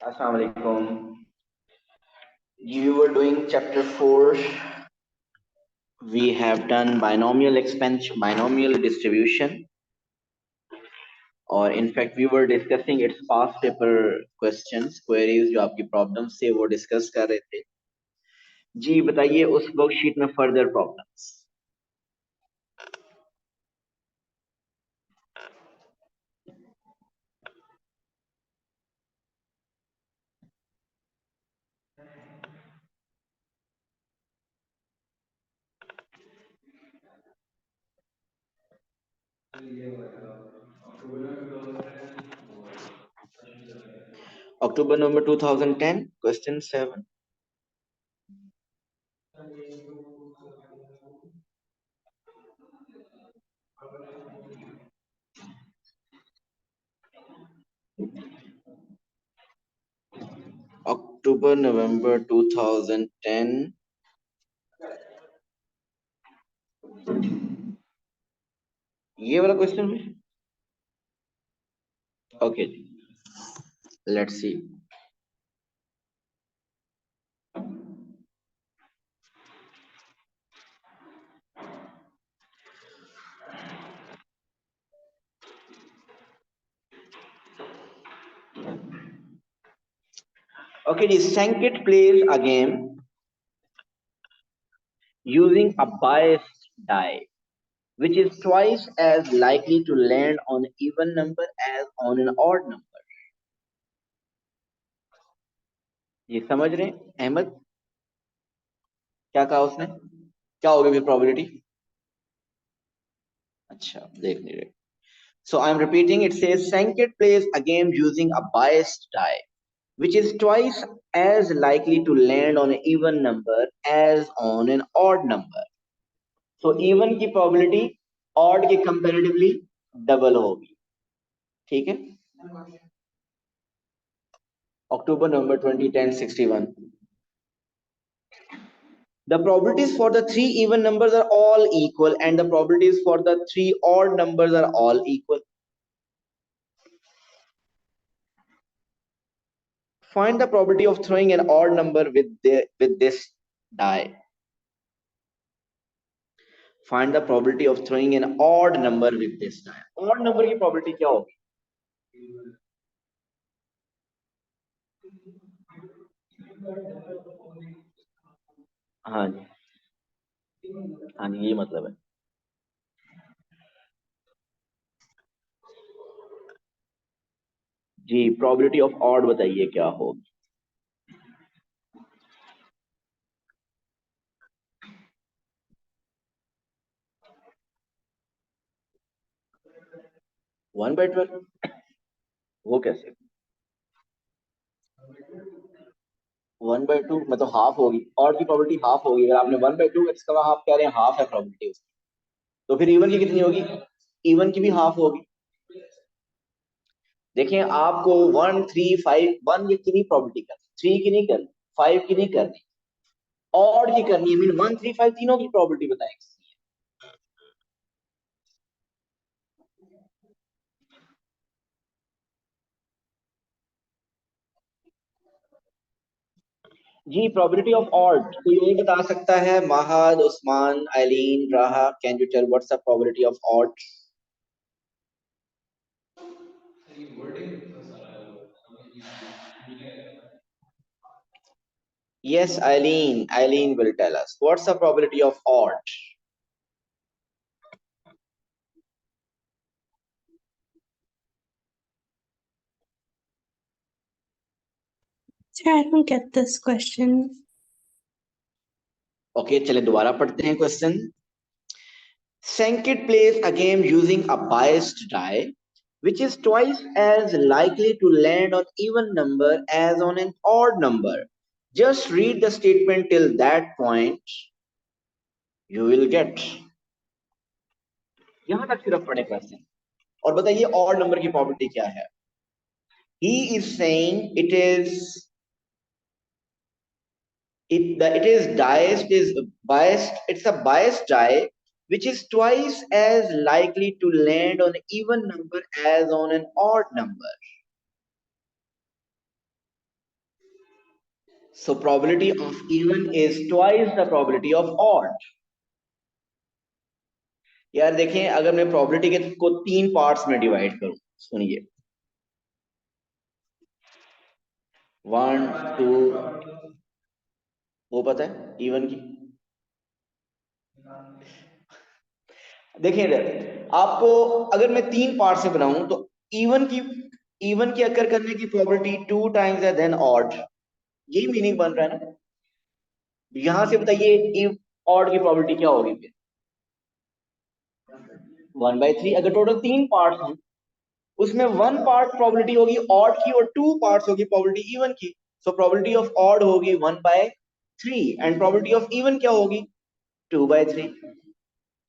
Assalamu alaikum. You were doing chapter 4. We have done binomial expansion, binomial distribution, or in fact, we were discussing its past paper questions, queries जो आपकी problems थे वो discuss कर रहे थे. जी बताइए उस वर्कशीट में further problems. October November 2010, question 7. October November 2010. ये वाला क्वेश्चन में ओके जी, लेट्स सी. Okay जी, Sankit plays a game using a biased die, which is twice as likely to land on an even number as on an odd number. ये समझ रहे हैं अहमद? क्या कहा उसने? क्या होगी फिर प्रोबेबिलिटी? अच्छा देख नहीं रहे. So I'm repeating, it says Sankit plays a game using a biased die, which is twice as likely to land on an even number as on an odd number. So even की probability odd के comparatively double होगी. ठीक है? October November 2010 61. The probabilities for the three even numbers are all equal and the probabilities for the three odd numbers are all equal. Find the probability of throwing an odd number with this die. Find the probability of throwing an odd number with this die. Odd number की probability क्या होगी? हाँ जी, हाँ जी, ये मतलब है. जी probability of odd बताइए क्या होगी? 1/12. वो कैसे? 1/2 मतलब हाफ होगी. ऑड की प्रोबेबिलिटी हाफ होगी. अगर आपने 1/2 इसका हाफ कह रहे हैं, हाफ है प्रोबेबिलिटी उसकी, तो फिर इवन की कितनी होगी? इवन की भी हाफ होगी. देखें आपको 1 3 5 1 की नहीं प्रोबेबिलिटी करनी, 3 की नहीं करनी, 5 की नहीं करनी, ऑड की करनी है. मीन 1 3 5 तीनों की प्रोबेबिलिटी बताएंगे. जी प्रोबेबिलिटी ऑफ ऑड कोई और बता सकता है? महाद, Usman, Eileen, Raha, can you tell what's the probability of odd? Yes, Eileen. Eileen will tell us. What's the probability of odd? Sir, I don't get this question. Okay, चले दोबारा पढ़ते हैं question. Sankit plays a game using a biased die, which is twice as likely to land on even number as on an odd number. Just read the statement till that point. You will get. यहां तक सिर्फ पढ़े question और बताइए odd number की probability क्या है? He is saying it is biased. It's a biased die which is twice as likely to land on an even number as on an odd number. So probability of even is twice the probability of odd. यार देखें, अगर मैं probability के को 3 parts में divide करूं, सुनिए 1 2, वो पता है इवन की। देखिए इधर आपको, अगर मैं 3 पार्ट से बनाऊं तो इवन की अकर करने की प्रोबेबिलिटी 2 टाइम्स है देन ऑड, यही मीनिंग बन रहा है ना। यहां से बताइए ऑड की प्रोबेबिलिटी क्या होगी फिर? 1/3। अगर टोटल 3 पार्ट्स हैं उसमें 1 पार्ट प्रोबेबिलिटी होगी ऑड की और 2 पार्ट्स होगी प्रोबेबिलिटी इवन की। सो प्रोबेबिलिटी ऑफ ऑड होगी 1/3 एंड प्रोबेबिलिटी ऑफ इवन क्या होगी 2/3।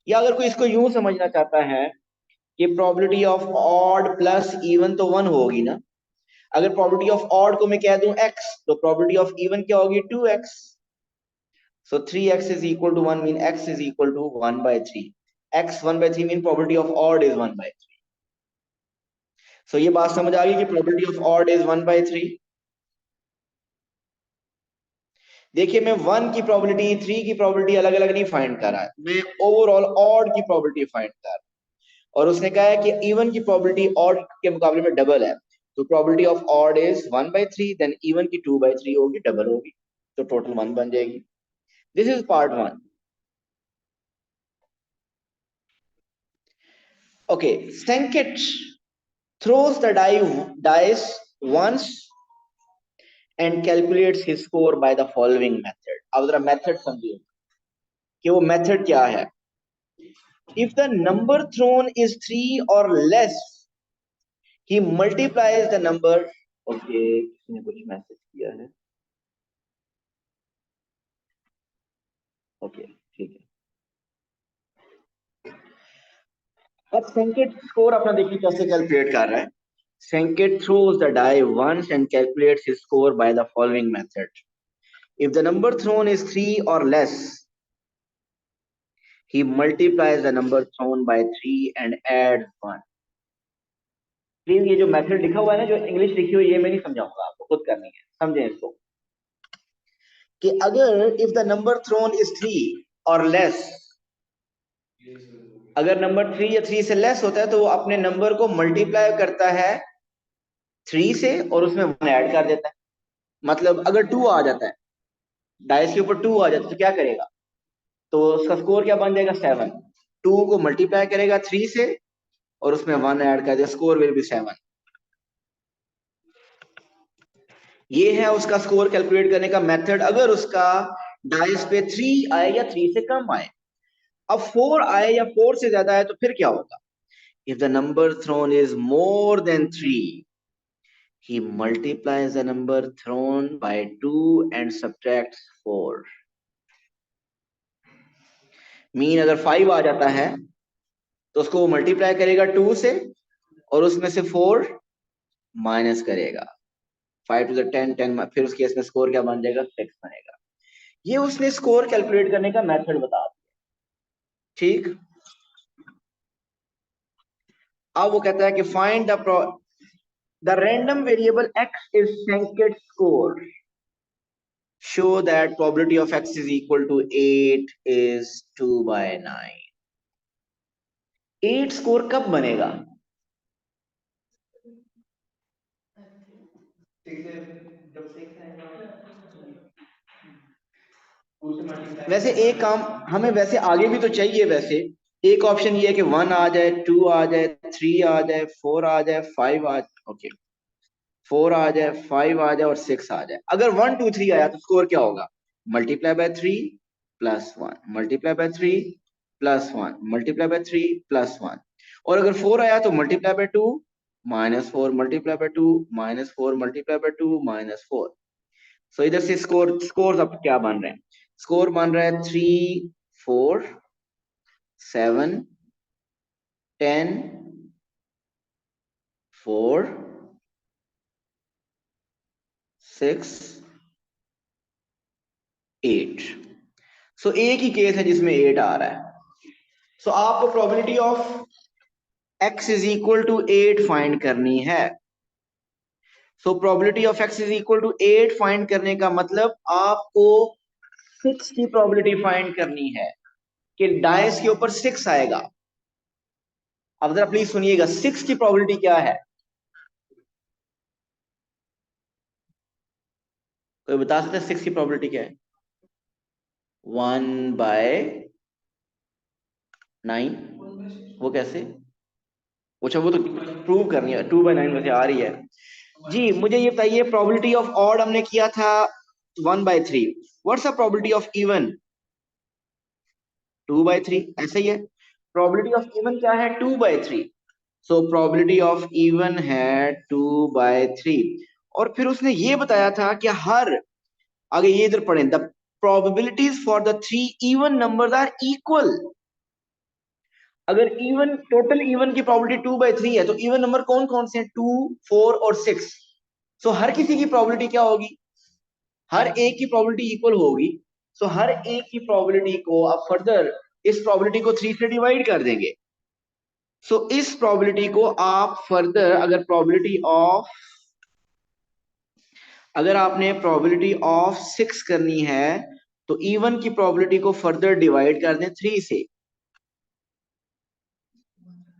या अगर कोई इसको यूं समझना चाहता है कि probability of odd plus even तो 1 होगी ना, अगर प्रोबेबिलिटी ऑफ ऑड को मैं कह दूं x तो प्रोबेबिलिटी ऑफ इवन क्या होगी 2x। So 3x is equal to 1 mean x is equal to 1/3। x 1/3 mean probability of odd is 1/3। सो ये बात समझ आ गई कि प्रोबेबिलिटी ऑफ ऑड इज 1/3। देखिए मैं 1 की प्रोबेबिलिटी 3 की प्रोबेबिलिटी अलग अलग नहीं फाइंड कर रहा है, मैं ओवरऑल ऑड की प्रोबेबिलिटी फाइंड कर रहा हूं। और उसने कहा है कि इवन की प्रोबेबिलिटी ऑड के मुकाबले में डबल है, तो probability of odd is 1/3 then even की 2/3 होगी, डबल होगी, तो टोटल 1 बन जाएगी। This is part 1। Okay, Sankit throws the dice once and calculates his score by the following method। अब जरा मेथड समझिए कि वो मेथड क्या है। If the number thrown is 3 or less, he multiplies the number। Okay, किसी ने कुछ मैसेज किया है। ओके ठीक है। अब संकेत स्कोर अपना देखिए कैसे कैलकुलेट कर रहा है। Sankit throws the die once and calculates his score by the following method। If the number thrown is 3 or less, he multiplies the number thrown by 3 and adds 1। Please ये जो method लिखा हुआ है ना, जो इंग्लिश लिखी हुई है, ये मैं नहीं समझाऊंगा, आपको खुद करनी है, समझें इसको। कि अगर if the number thrown is 3 और लेस, अगर नंबर 3 या 3 से लेस होता है तो वो अपने नंबर को मल्टीप्लाई करता है 3 से और उसमें 1 ऐड कर देता है। मतलब अगर 2 आ जाता है, डाइस के ऊपर 2 आ जाता है तो क्या करेगा, तो उसका स्कोर क्या बन जाएगा 7। 2 को मल्टीप्लाई करेगा 3 से और उसमें 1 ऐड कर देगा, स्कोर विल बी 7। ये है उसका स्कोर कैलकुलेट करने का मेथड अगर उसका डाइस पे 3 आए या 3 से कम आए। अब 4 आए या 4 से ज्यादा आए तो फिर क्या होगा। If the number thrown is more than 3, he multiplies the number thrown by 2 and subtracts 4। Mean अगर 5 आ जाता है तो उसको वो मल्टीप्लाई करेगा 2 से और उसमें से 4 माइनस करेगा। 5 to the 10, 10 फिर उसके इसमें स्कोर क्या बन जाएगा 6 बनेगा। ये उसने स्कोर कैलकुलेट करने का मेथड बता दिया। ठीक, अब वो कहता है कि find the random variable x is Sankit's score, show that probability of x is equal to 8 is 2/9। 8 score कब बनेगा? वैसे एक काम हमें वैसे आगे भी तो चाहिए। वैसे एक ऑप्शन ये है कि 1 आ जाए, 2 आ जाए, 3 आ जाए, 4 आ जाए, 5 आ जाए। ओके, 4 आ जाए, 5 आ जाए और 6 आ जाए। अगर 1 2 3 आया तो स्कोर क्या होगा, multiply by 3 plus 1 multiply by 3 plus 1 multiply by 3 plus 1। और अगर 4 आया तो multiply by 2 minus 4 multiply by 2 minus 4 multiply by 2 minus 4। सो इधर से स्कोर अब क्या बन रहे हैं, स्कोर बन रहा है 3 4 7 10 4 6 8। सो एक ही केस है जिसमें 8 आ रहा है। सो आपको probability of x is equal to 8 find करनी है। So probability of x is equal to 8 find करने का मतलब आपको 6 की प्रोबेबिलिटी फाइंड करनी है कि डाइस के ऊपर 6 आएगा। अब जरा प्लीज सुनिएगा, 6 की प्रोबेबिलिटी क्या है? कोई बता सकता है 6 की प्रोबेबिलिटी क्या है? 1/9। वो कैसे? अच्छा, वो तो प्रूव करनी है, 2/9 में से आ रही है। जी मुझे ये बताइए, प्रोबेबिलिटी ऑफ ऑड हमने किया था 1/3। What's the probability of even? 2/3, ऐसा ही है। प्रोबेबिलिटी ऑफ इवन क्या है? 2/3। सो प्रोबेबिलिटी ऑफ इवन है 2/3। और फिर उसने ये बताया था कि हर, आगे ये इधर पढ़ें, the probabilities for the 3 even numbers are equal. अगर इवन, टोटल इवन की प्रोबेबिलिटी 2/3 है तो इवन नंबर कौन कौन से हैं? 2, 4 और 6। सो हर किसी की प्रोबेबिलिटी क्या होगी? हर एक की प्रोबेबिलिटी इक्वल होगी। सो हर एक की प्रोबेबिलिटी को आप फर्दर इस प्रोबेबिलिटी को 3 से डिवाइड कर देंगे। सो इस प्रोबेबिलिटी को आप फर्दर, अगर प्रोबेबिलिटी ऑफ, अगर आपने प्रोबेबिलिटी ऑफ 6 करनी है तो इवन की प्रोबेबिलिटी को फर्दर डिवाइड कर दें 3 से।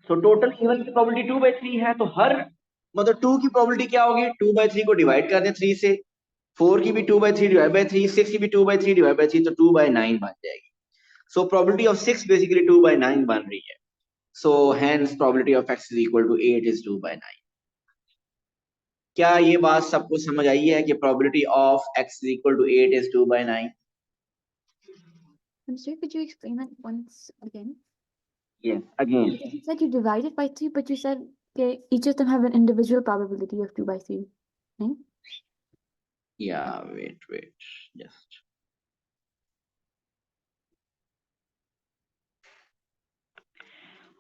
तो टोटल इवन की प्रोबेबिलिटी 2/3 है, तो हर, मतलब 2 की प्रोबेबिलिटी क्या होगी? 2/3 को डिवाइड कर दें 3 से। 4 की भी 2/3 डिवाइड बाय 3, 6 की भी 2/3 डिवाइड बाय 3, तो 2/9 बन जाएगी। सो प्रोबेबिलिटी ऑफ 6 बेसिकली 2/9 बन रही है। So hence probability of x is equal to 8 is 2/9। क्या ये बात सबको समझ आई है कि probability of x is equal to 8 is 2/9? I'm sorry, could you explain that once again? Yes, again. Because you said you divided by 3, but you said okay, each of them have an individual probability of 2/3. Right? Yeah, wait, just.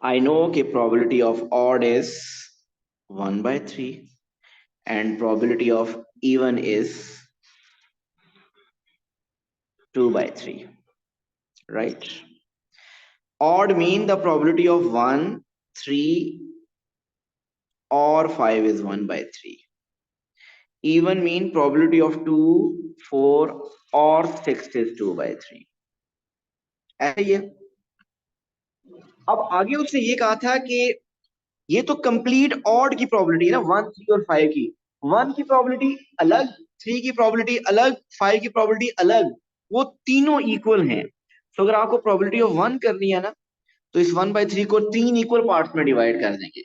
I know कि probability of odd is 1/3 and probability of even is 2/3, right? Odd mean the probability of 1, 3 or 5 is 1/3. Even mean probability of 2, 4 or 6 is 2/3. ऐसे ही है। अब आगे उसने ये कहा था कि ये तो कंप्लीट ऑड की प्रोबेबिलिटी है ना, 1, 3 और 5 की। 1 की प्रोबेबिलिटी अलग, 3 की प्रोबेबिलिटी अलग, 5 की प्रोबेबिलिटी अलग, वो तीनों इक्वल हैं। तो अगर आपको प्रोबेबिलिटी ऑफ 1 करनी है ना, तो इस 1/3 को 3 इक्वल पार्ट्स में डिवाइड कर देंगे।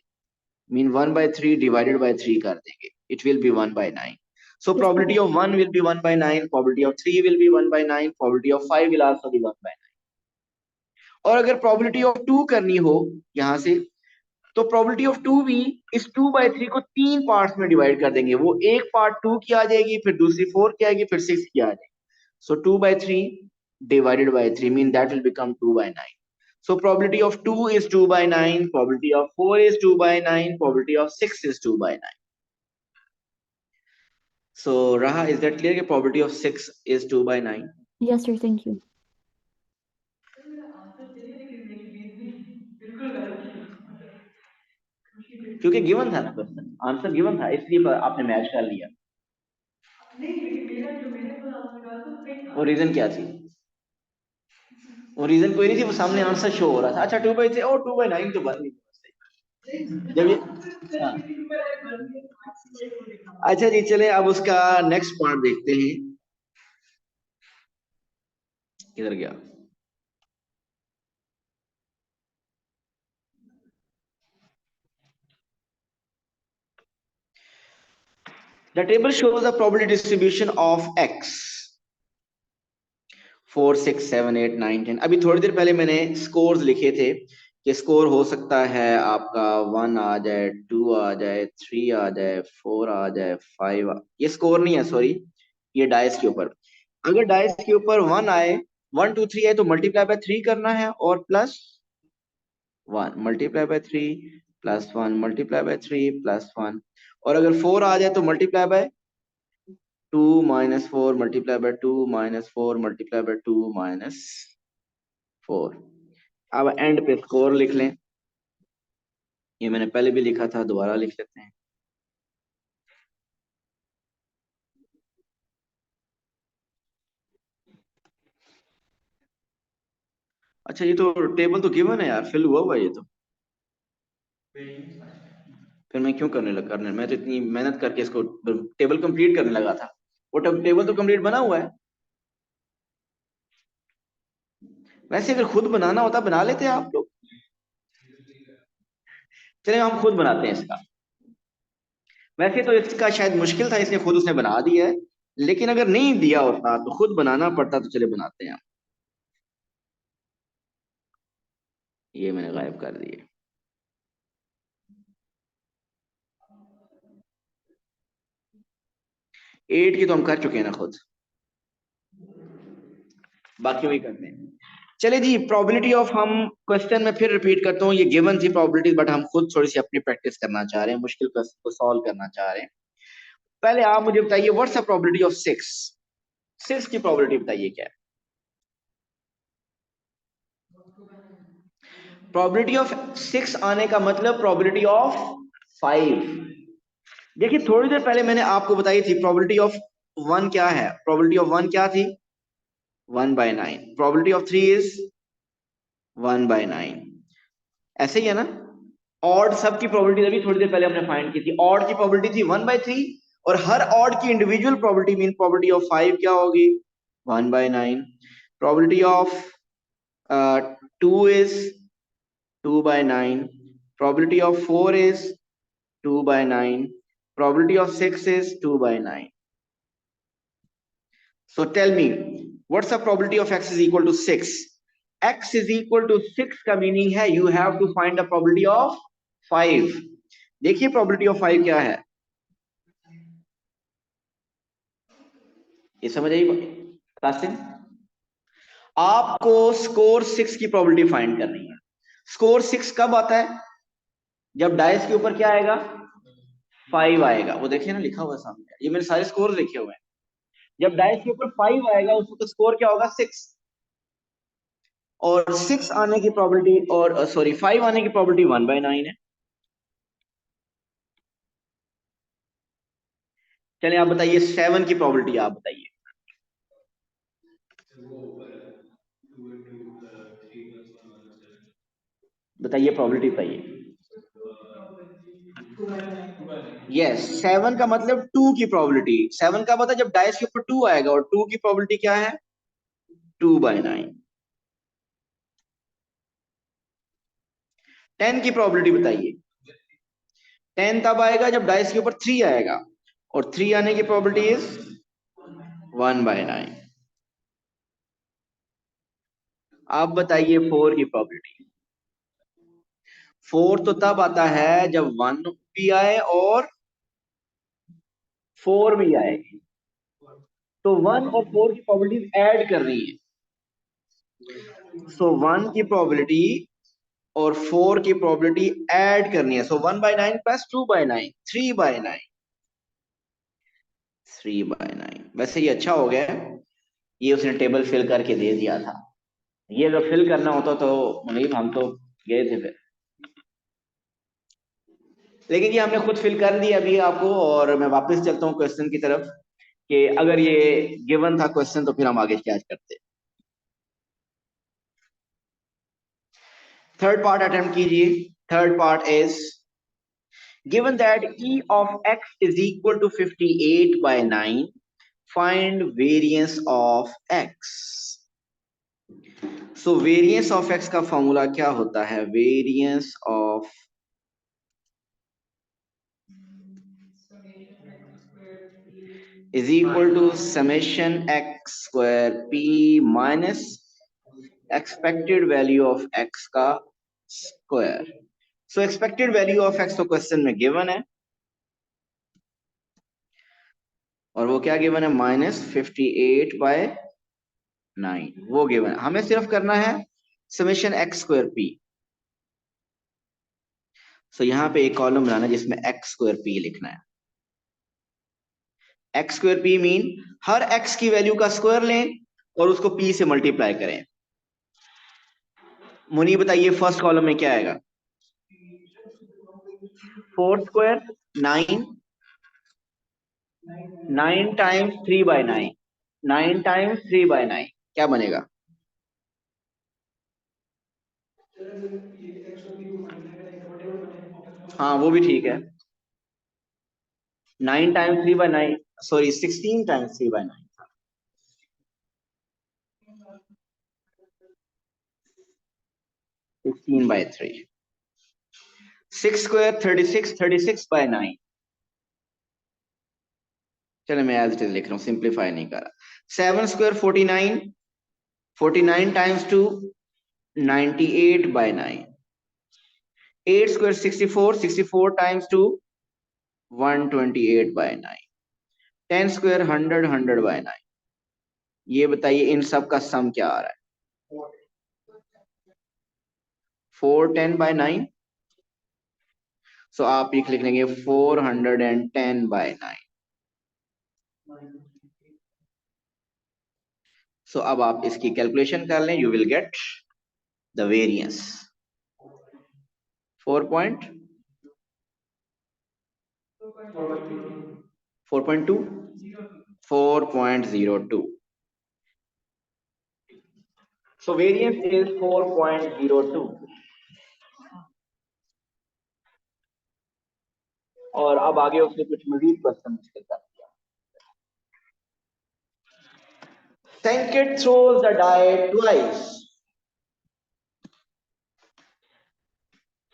मीन 1/3 डिवाइडेड बाय 3 कर देंगे, it will be 1/9। So probability of 1 will be 1/9, probability of 3 will be 1/9, probability of 5 will also be 1/9। और अगर probability of 2 करनी हो यहां से, तो प्रोबेबिलिटी ऑफ 2 भी इस 2/3 को 3 पार्ट्स में डिवाइड कर देंगे। वो एक पार्ट 2 की आ जाएगी, फिर दूसरी 4 की आएगी, फिर 6 की आ जाएगी। सो 2/3 divided by 3 mean that will become 2/9। So probability of 2 is 2/9, probability of 4 is 2/9, probability of 6 is 2/9. So Raha, is that clear? Probability of 6 is 2/9. Yes, sir. Thank you. क्योंकि गिवन था ना क्वेश्चन, आंसर गिवन था, इसलिए आपने match कर लिया। वो reason क्या थी? वो रीजन कोई नहीं थी, वो सामने आंसर शो हो रहा था। अच्छा 2/3 और 2/9 तो बन नहीं जब ये, हाँ। अच्छा जी, चले अब उसका नेक्स्ट पार्ट देखते हैं। किधर गया? The table shows the probability distribution of x 4, 6, 7, 8, 9, 10। अभी थोड़ी देर पहले मैंने स्कोर्स लिखे थे कि स्कोर हो सकता है आपका 1 आ जाए, 2 आ जाए, 3 आ जाए, 4 आ जाए, 5 ये स्कोर नहीं है, सॉरी, ये डाइस के ऊपर। अगर डाइस के ऊपर 1 आए, 1, 2, 3 आए तो मल्टीप्लाई बाय 3 करना है और plus 1 multiply by 3 plus 1 multiply by 3 plus 1। और अगर 4 आ जाए तो multiply by 2 minus 4 multiply by 2 minus 4 multiply by 2 minus 4। अब एंड पे स्कोर लिख लें, ये मैंने पहले भी लिखा था, दोबारा लिख लेते हैं। अच्छा ये तो टेबल तो गिवन है यार, फिल हुआ हुआ है ये तो। फिर मैं क्यों करने मैं तो इतनी मेहनत करके इसको टेबल कंप्लीट करने लगा था। वो टेबल तो कंप्लीट बना हुआ है। वैसे अगर खुद बनाना होता बना लेते आप लोग। चलिए हम खुद बनाते हैं इसका। वैसे तो इसका शायद मुश्किल था, इसने खुद उसने बना दिया है। लेकिन अगर नहीं दिया होता तो खुद बनाना पड़ता, तो चले बनाते हैं हम। ये मैंने गायब कर दिए। 8 की तो हम कर चुके हैं ना खुद, बाकी वही करते हैं। चले जी, प्रोबेबिलिटी ऑफ, हम क्वेश्चन में फिर रिपीट करता हूँ, ये गिवन थी प्रोबेबिलिटी, बट हम खुद थोड़ी सी अपनी प्रैक्टिस करना चाह रहे हैं, मुश्किल क्वेश्चन को सॉल्व करना चाह रहे हैं। पहले आप मुझे बताइए, व्हाट्स द प्रोबेबिलिटी ऑफ 6? 6 की प्रोबेबिलिटी बताइए क्या है। प्रोबेबिलिटी ऑफ 6 आने का मतलब प्रोबेबिलिटी ऑफ 5। देखिए थोड़ी देर पहले मैंने आपको बताई थी प्रोबेबिलिटी ऑफ 1 क्या है। प्रोबेबिलिटी ऑफ 1 क्या थी? 1/9। Probability of 3 is 1/9। ऐसे ही है ना। ऑड सब की प्रोबेबिलिटी अभी थोड़ी देर पहले हमने फाइंड की थी, ऑड की प्रोबेबिलिटी थी 1/3, और हर ऑड की individual probability mean probability of 5 क्या होगी? 1/9। Probability of 2 is 2/9। Probability of 4 is 2/9. Probability of 6 is 2/9. So tell me, what's the probability of x is equal to 6? X is equal to 6 का meaning है you have to find the probability of 5. देखिए probability of 5 क्या है, ये समझ आई कासिम? आपको score 6 की probability find करनी है। स्कोर 6 कब आता है? जब डाइस के ऊपर क्या आएगा? 5 आएगा। वो देखिए ना लिखा हुआ है सामने, ये मेरे सारे स्कोर लिखे हुए हैं। जब डाइस के ऊपर 5 आएगा उसको तो स्कोर क्या होगा? 6। और 6 आने की प्रोबेबिलिटी, और सॉरी 5 आने की प्रोबेबिलिटी 1/9 है। चलिए आप बताइए 7 की प्रोबेबिलिटी आप बताइए। बताइए प्रोबेबिलिटी बताइए। यस, 7 का मतलब 2 की प्रोबेबिलिटी। 7 का मतलब जब डाइस के ऊपर 2 आएगा, और 2 की प्रोबेबिलिटी क्या है? 2/9। 10 की प्रोबेबिलिटी बताइए। 10 तब आएगा जब डाइस के ऊपर 3 आएगा, और 3 आने की प्रोबेबिलिटी इज 1/9। आप बताइए 4 की प्रोबेबिलिटी। 4 तो तब आता है जब 1 भी आए और 4 भी आए, तो 1 और 4 की प्रोबेबिलिटी ऐड कर रही है। सो 1 की प्रोबेबिलिटी और 4 की प्रोबेबिलिटी ऐड करनी है। सो 1/9 प्लस 2/9, 3/9। 3/9। वैसे ये अच्छा हो गया, ये उसने टेबल फिल करके दे दिया था। ये अगर फिल करना होता तो मुनीब हम तो गए थे फिर। लेकिन ये हमने खुद फिल कर दिया अभी आपको, और मैं वापस चलता हूँ क्वेश्चन की तरफ, कि अगर ये गिवन था क्वेश्चन तो फिर हम आगे क्या करते। थर्ड पार्ट अटेम्प्ट कीजिए। Third part is, given that e of x is equal to 58/9, find variance of x. So variance of x का फॉर्मूला क्या होता है? variance of is equal to summation x square p minus expected value of x का square. So expected value of x तो question में given है, और वो क्या गिवन है? -58/9 वो गिवन है। हमें सिर्फ करना है समेशन x स्क्वायर p। सो यहाँ पे एक कॉलम बनाना है जिसमें x स्क्वायर p लिखना है। x स्क्वायर p मीन हर x की वैल्यू का स्क्वायर लें और उसको p से मल्टीप्लाई करें। मुनी बताइए फर्स्ट कॉलम में क्या आएगा? 4 स्क्वायर 9, 9 टाइम्स 3/9, 9 टाइम्स 3/9 क्या बनेगा? हाँ वो भी ठीक है। 9 टाइम्स 3/9, सॉरी 16 टाइम्स 3/9, 16/3। 6 स्क्वायर 36, 36/9। चलो मैं एज इट इज लिख रहा हूँ, सिंप्लीफाई नहीं कर रहा। 7 square 49, 49 times 2 98/9। 8 square 64, 64 times 2 128/9। 10 square 100, 100/9। ये बताइए इन सब का सम क्या आ रहा है? 410/9। सो आप लिख लेंगे 410/9। सो अब आप इसकी कैलकुलेशन कर लें, you will get the variance 4.2, 4.02। So variance is 4.02। और अब आगे उसने कुछ मजीद क्वेश्चन मुश्किल कर दिया। Sankit throws the die twice.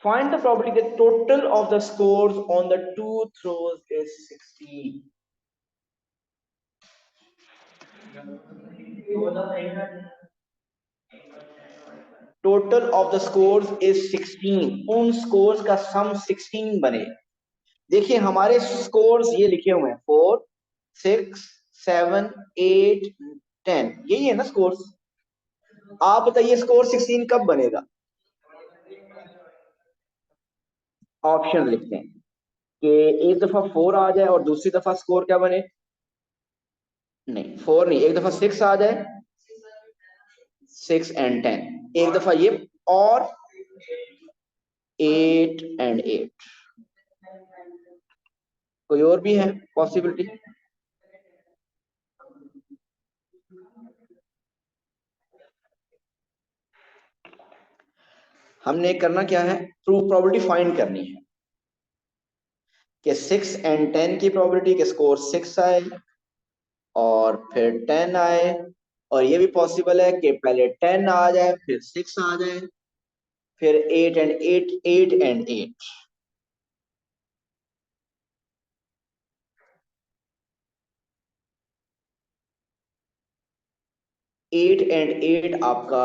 Find the probability that total of the scores on the two throws is 16. Total of the scores is 16। उन scores का सम 16 बने। देखिए हमारे स्कोर्स ये लिखे हुए हैं 4, 6, 7, 8, 10, यही है ना स्कोर्स। आप बताइए स्कोर 16 कब बनेगा? ऑप्शन लिखते हैं कि एक दफा 4 आ जाए और दूसरी दफा स्कोर क्या बने? नहीं 4 नहीं, एक दफा 6 आ जाए, 6 and 10, एक दफा ये, और 8 and 8। कोई और भी है पॉसिबिलिटी? हमने करना क्या है, ट्रू प्रोबेबिलिटी फाइंड करनी है कि 6 and 10 की प्रोबेबिलिटी के स्कोर 6 आए और फिर 10 आए, और ये भी पॉसिबल है कि पहले 10 आ जाए फिर 6 आ जाए, फिर 8 and 8, 8 and 8। 8 and 8 आपका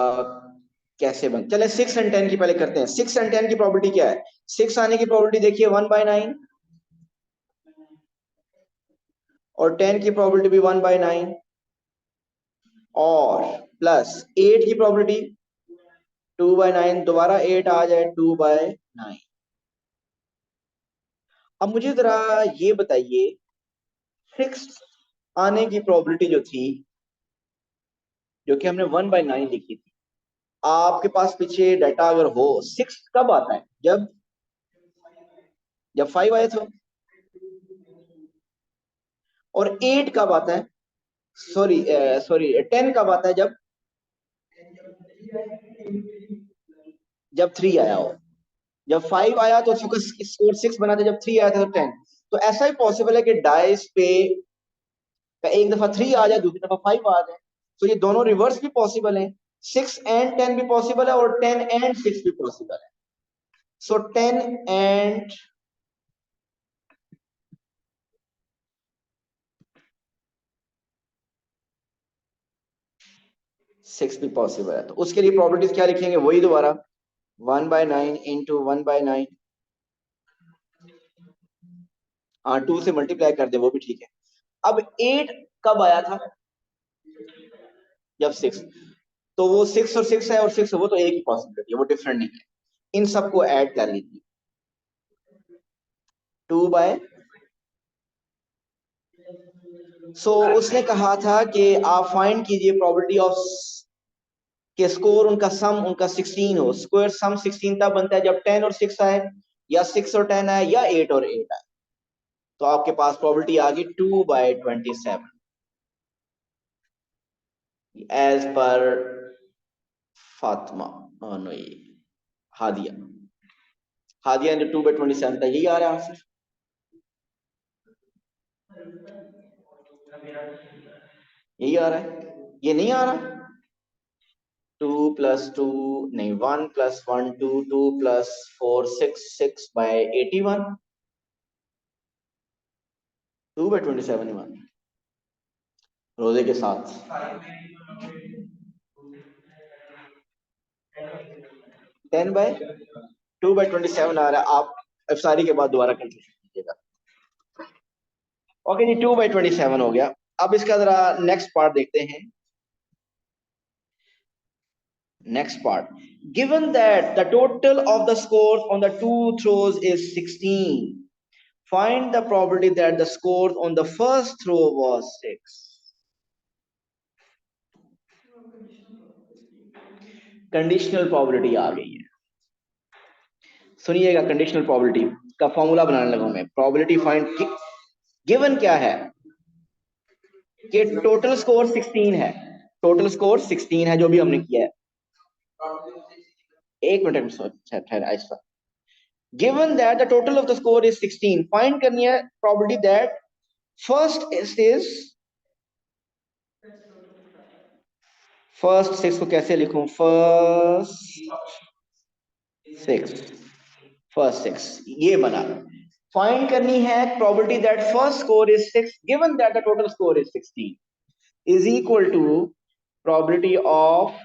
कैसे बन, चले 6 and 10 की पहले करते हैं। 6 and 10 की प्रोबेबिलिटी क्या है? 6 आने की प्रोबेबिलिटी देखिए 1/9, और 10 की प्रोबेबिलिटी भी 1/9, और प्लस 8 की प्रोबेबिलिटी 2/9, दोबारा 8 आ जाए 2/9। अब मुझे जरा ये बताइए 6 आने की प्रोबेबिलिटी जो थी, जो कि हमने 1/9 लिखी थी, आपके पास पीछे डाटा अगर हो, 6 कब आता है? जब जब 5 आए थे। और 8 कब आता है? सॉरी सॉरी 10 कब आता है? जब 3 आया हो। जब 5 आया तो उसका स्कोर 6 बना था, जब 3 आया था तो 10। तो ऐसा ही पॉसिबल है कि डाइस पे का एक दफा 3 आ जाए, दूसरी दफा 5 आ जाए। तो ये दोनों रिवर्स भी पॉसिबल है, 6 and 10 भी पॉसिबल है, और 10 and 6 भी पॉसिबल है। सो 10 and 6 भी पॉसिबल है। तो उसके लिए प्रोबेबिलिटीज क्या लिखेंगे, वही दोबारा 1/9 इंटू 1/9। हाँ 2 से मल्टीप्लाई कर दे वो भी ठीक है। अब 8 कब आया था? जब 6। तो वो 6 और 6 है, और 6 वो तो एक ही पॉसिबिलिटी है, वो डिफरेंट नहीं है। इन सबको ऐड कर लीजिए 2 बाय। सो उसने कहा था कि आप फाइंड कीजिए प्रोबेबिलिटी ऑफ के स्कोर उनका सम उनका 16 हो। स्क्वायर सम 16 तब बनता है जब 10 और 6 आए, या 6 और 10 आए, या 8 और 8 आए। तो आपके पास प्रोबेबिलिटी आ गई 2/27 एज पर फातिमा हादिया ने 2/27 था। यही आ रहा है आंसर। यही आ रहा है, ये नहीं आ रहा। 2 + 2 नहीं 1 + 1 2 2 + 4 6/81 2/27 ही मान रोजे के साथ 2/27 आ रहा है। आप इफ्तारी के बाद दोबारा कैलकुलेशन कीजिएगा। ओके जी 2/27 हो गया। अब इसका जरा नेक्स्ट पार्ट देखते हैं। Next part, given that the total of the score on the two throws is 16, find the probability that the scores on the first throw was 6. Conditional probability आ गई है। सुनिएगा, कंडीशनल प्रोबेबिलिटी का formula बनाने लगा मैं। प्रोबेबिलिटी फाइंड, गिवन क्या है कि टोटल स्कोर 16 है। टोटल स्कोर 16 है जो भी हमने किया है। एक मिनट ठहर ऐसा। Given that the total of the score is 16, find करनी है probability that first is first 6 को कैसे लिखूं? फर्स्ट 6 ये बना। फाइंड करनी है probability that first score is 6 given that the total score is 16 is equal to probability of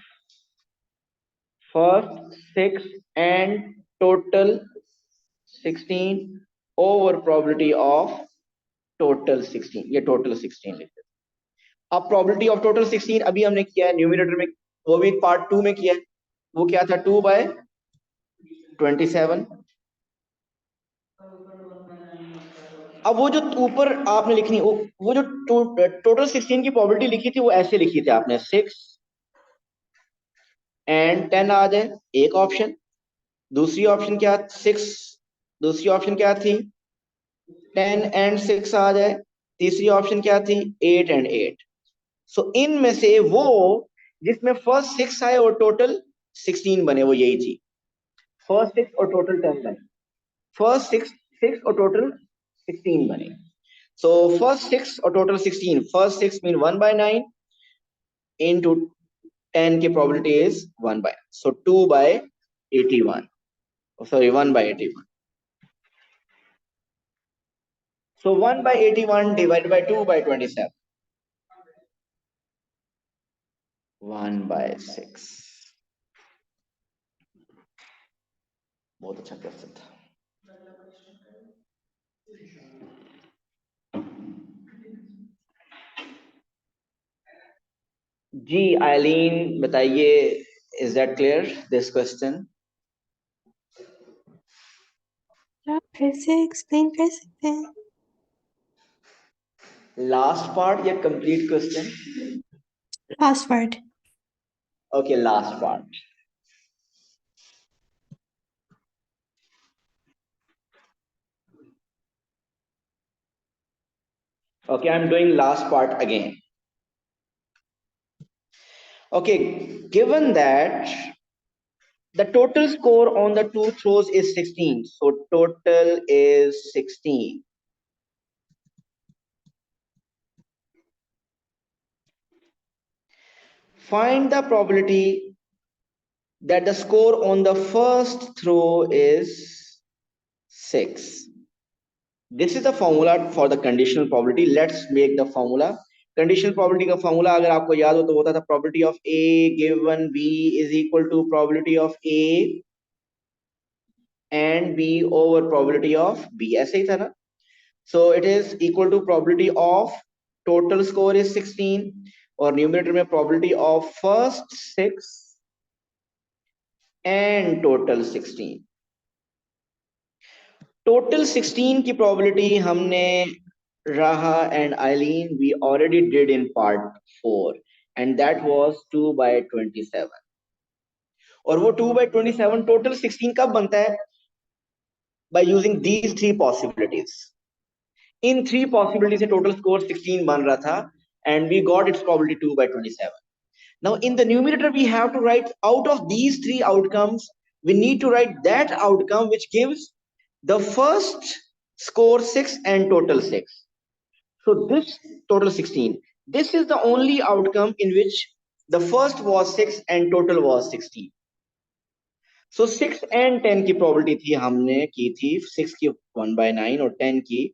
first 6 and total 16 over probability of total 16। ये टोटल 16 लिखते हैं। अब प्रोबेबिलिटी ऑफ टोटल 16 अभी हमने किया है न्यूमरेटर में, वो भी पार्ट 2 में किया है। वो क्या था? 2/27। अब वो जो ऊपर आपने लिखनी, वो जो टोटल 16 की प्रोबेबिलिटी लिखी थी वो ऐसे लिखी थी आपने, 6 एंड 10 आ जाए एक ऑप्शन। दूसरी ऑप्शन क्या? 6, दूसरी ऑप्शन क्या थी? 10 एंड 6 आ जाए। तीसरी ऑप्शन क्या थी? 8 एंड 8। सो इनमें से वो जिसमें फर्स्ट 6 आए और टोटल 16 बने, वो यही थी। फर्स्ट 6 और टोटल 10 बने, फर्स्ट 6 और टोटल 16 बने। So first 6 or total 16, first 6 mean 1/9 into 10 की probability is 1/, so 2/81, sorry 1/81, so 1/81 divided by 2/27, 1/6। बहुत अच्छा क्वेश्चन था। जी आइलीन बताइए, is that clear this question? आप फिर से एक्सप्लेन कर सकते हैं? लास्ट पार्ट या complete question? Last part. Okay last part. Okay, I'm doing last part again. Okay, given that the total score on the two throws is 16, so total is 16. Find the probability that the score on the first throw is 6. This is the formula for the conditional probability. Let's make the formula. Conditional probability का formula अगर आपको याद हो तो होता था probability of A given B is equal to probability of A and B over probability of B, ऐसे ही था ना। So it is equal to probability of total score is 16 और न्यूमरेटर में probability of first 6 and total 16। Total 16 की probability हमने Raha and Eileen we already did in part 4 and that was 2/27 और वो 2/27 total 16 कब बनता है? By using these three possibilities. In 3 possibility से टोटल स्कोर 16 बन रहा था and we got its probability 2 by 27. Now in the numerator we have to write out of these 3 outcomes, we need to write that outcome which gives the first score 6 and total 6. So this total 16. This is the only outcome in which the first was 6 and total was 16. So 6 and 10 की probability थी हमने की थी 6 की 1 by 9 और 10 की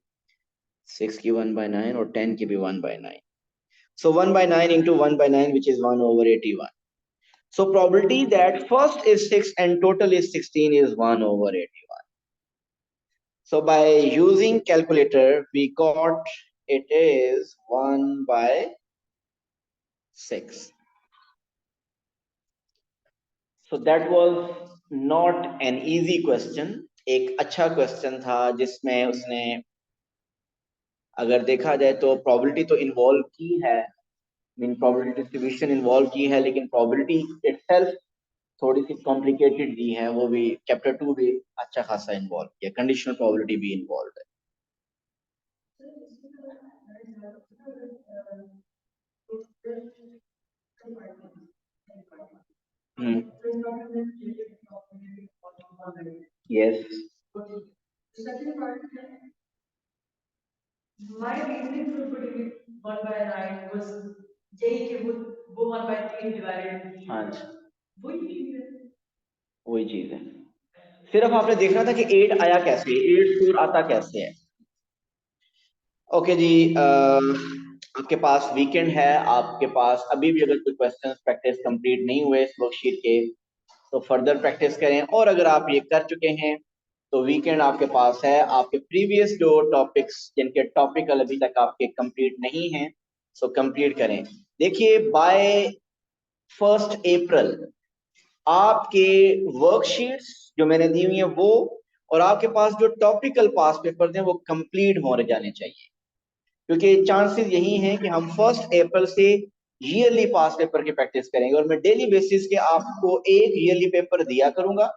6 की 1 by 9 और 10 की भी 1 by 9. So 1 by 9 into 1 by 9 which is 1 over 81. So probability that first is 6 and total is 16 is 1 over 81. So by using calculator we got it is 1 by 6. So that was not an easy question. एक अच्छा question था जिसमें उसने अगर देखा जाए तो probability तो इन्वॉल्व की है, मीन प्रोबेबिलिटी डिस्ट्रीब्यूशन इन्वॉल्व की है, लेकिन प्रोबेबिलिटी इटसेल्फ थोड़ी सी कॉम्प्लिकेटेड दी है, वो भी चैप्टर 2 भी अच्छा खासा इन्वॉल्व किया, कंडीशनल प्रोबेबिलिटी भी इन्वॉल्व है। Yes. My reasoning for putting it 1 by 9 was यही कि वो 1 by 3 divided हाँ जी, वही चीज है। सिर्फ आपने देखना था कि 8 आया कैसे, 8 स्कोर आता कैसे है। ओके जी, आपके पास वीकेंड है, आपके पास अभी भी अगर कोई क्वेश्चंस प्रैक्टिस कंप्लीट नहीं हुए इस वर्कशीट के तो फर्दर प्रैक्टिस करें, और अगर आप ये कर चुके हैं तो वीकेंड आपके पास है, आपके प्रीवियस जो टॉपिक्स जिनके टॉपिकल अभी तक आपके कंप्लीट नहीं हैं सो कंप्लीट करें। देखिए बाय 1 अप्रैल आपके वर्कशीट्स जो मैंने दी हुई है वो और आपके पास जो टॉपिकल पास पेपर हैं वो कंप्लीट हो जाने चाहिए, क्योंकि चांसेस यही हैं कि हम 1 अप्रैल से ईयरली पास पेपर की प्रैक्टिस करेंगे और मैं डेली बेसिस के आपको एक ईयरली पेपर दिया करूंगा,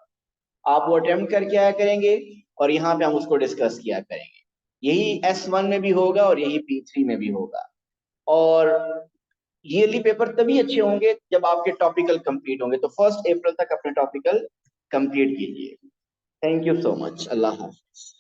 आप वो अटेम्प्ट करके आया करेंगे और यहाँ पे हम उसको डिस्कस किया करेंगे। यही S1 में भी होगा और यही P3 में भी होगा, और ईयरली पेपर तभी अच्छे होंगे जब आपके टॉपिकल कंप्लीट होंगे। तो 1 अप्रैल तक अपने टॉपिकल कंप्लीट कीजिए। Thank you so much. Allah Hafiz.